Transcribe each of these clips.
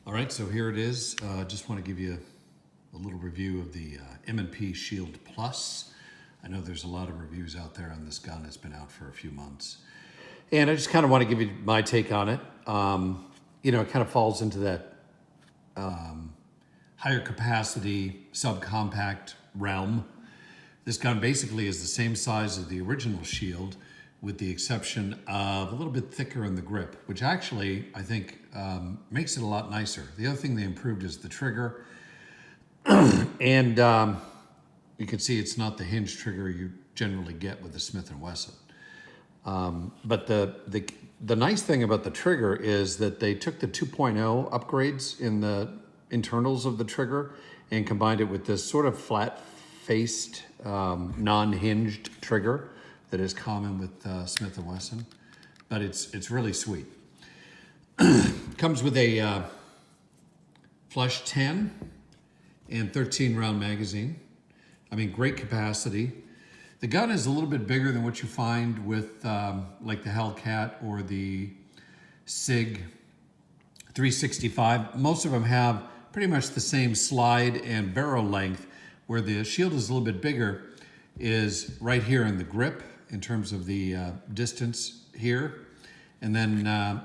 All right, so here it is. Just want to give you a little review of the M&P Shield Plus. I know there's a lot of reviews out there on this gun. It's been out for a few months. And I just kind of want to give you my take on it. It kind of falls into that higher capacity, subcompact realm. This gun basically is the same size as the original Shield, with the exception of a little bit thicker in the grip, which actually, I think, makes it a lot nicer. The other thing they improved is the trigger. And you can see it's not the hinge trigger you generally get with the Smith & Wesson. But the nice thing about the trigger is that they took the 2.0 upgrades in the internals of the trigger and combined it with this sort of flat-faced, non-hinged trigger that is common with Smith & Wesson, but it's really sweet. Comes with a flush 10 and 13 round magazine. I mean, great capacity. The gun is a little bit bigger than what you find with like the Hellcat or the SIG 365. Most of them have pretty much the same slide and barrel length. Where the Shield is a little bit bigger is right here in the grip, in terms of the distance here, and then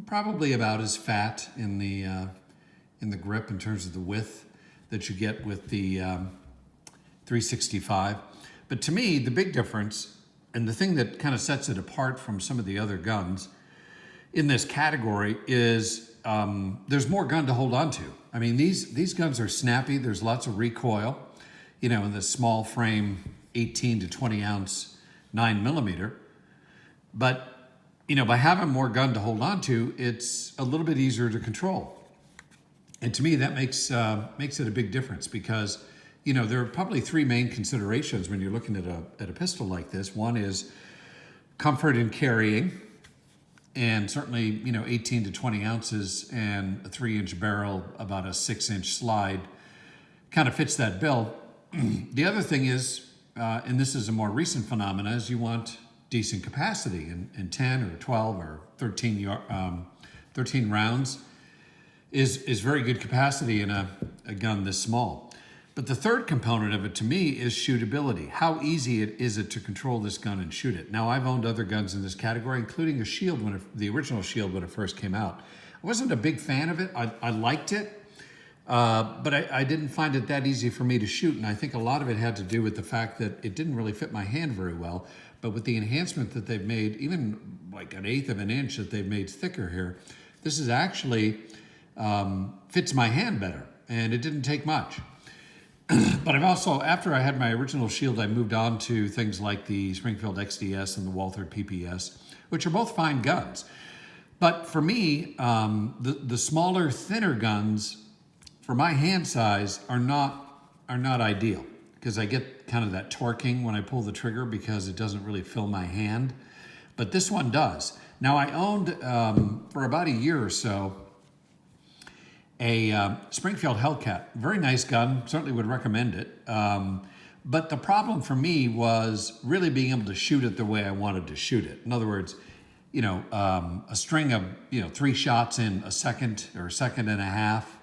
probably about as fat in the grip in terms of the width that you get with the 365. But to me, the big difference, and the thing that kind of sets it apart from some of the other guns in this category, is there's more gun to hold on to. I mean, these guns are snappy. There's lots of recoil, in the small frame 18 to 20 ounce 9mm. But, by having more gun to hold on to, it's a little bit easier to control. And to me, that makes it a big difference because, there are probably three main considerations when you're looking at a pistol like this. One is comfort in carrying, and certainly, 18 to 20 ounces and a 3-inch barrel, about a 6-inch slide, kind of fits that bill. The other thing is, and this is a more recent phenomenon, is you want decent capacity, and 10 or 12 or 13 rounds is very good capacity in a gun this small. But the third component of it, to me, is shootability. How easy is it to control this gun and shoot it? Now, I've owned other guns in this category, including a Shield, the original Shield when it first came out. I wasn't a big fan of it. I liked it. But I didn't find it that easy for me to shoot, and I think a lot of it had to do with the fact that it didn't really fit my hand very well. But with the enhancement that they've made, even like 1/8 of an inch that they've made thicker here, this is actually fits my hand better, and it didn't take much. But I've also, after I had my original Shield, I moved on to things like the Springfield XDS and the Walther PPS, which are both fine guns. But for me, the smaller, thinner guns, for my hand size, are not ideal, because I get kind of that torquing when I pull the trigger because it doesn't really fill my hand. But this one does. Now, I owned, for about a year or so, a Springfield Hellcat. Very nice gun, certainly would recommend it. But the problem for me was really being able to shoot it the way I wanted to shoot it. In other words, a string of 3 shots in a second or a second and a half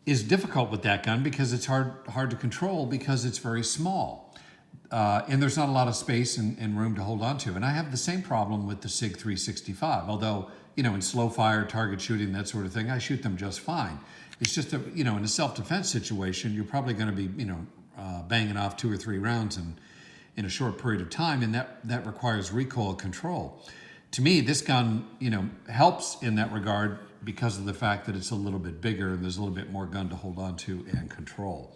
is difficult with that gun because it's hard to control because it's very small. And there's not a lot of space and room to hold on to. And I have the same problem with the SIG 365, although, in slow fire, target shooting, that sort of thing, I shoot them just fine. It's just, in a self-defense situation, you're probably going to be, banging off 2 or 3 rounds in a short period of time, and that requires recoil control. To me, this gun, helps in that regard because of the fact that it's a little bit bigger and there's a little bit more gun to hold on to and control.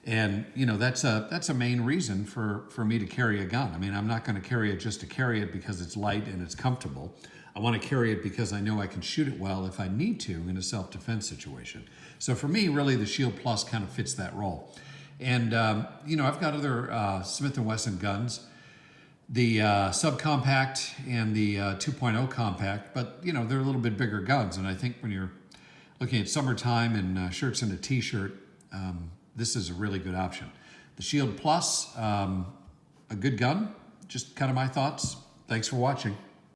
And, that's a main reason for me to carry a gun. I mean, I'm not going to carry it just to carry it because it's light and it's comfortable. I want to carry it because I know I can shoot it well if I need to in a self-defense situation. So for me, really, the Shield Plus kind of fits that role. And, I've got other Smith & Wesson guns, the subcompact and the 2.0 compact, but, they're a little bit bigger guns. And I think when you're looking at summertime and shirts and a t-shirt, this is a really good option. The Shield Plus, a good gun, just kind of my thoughts. Thanks for watching.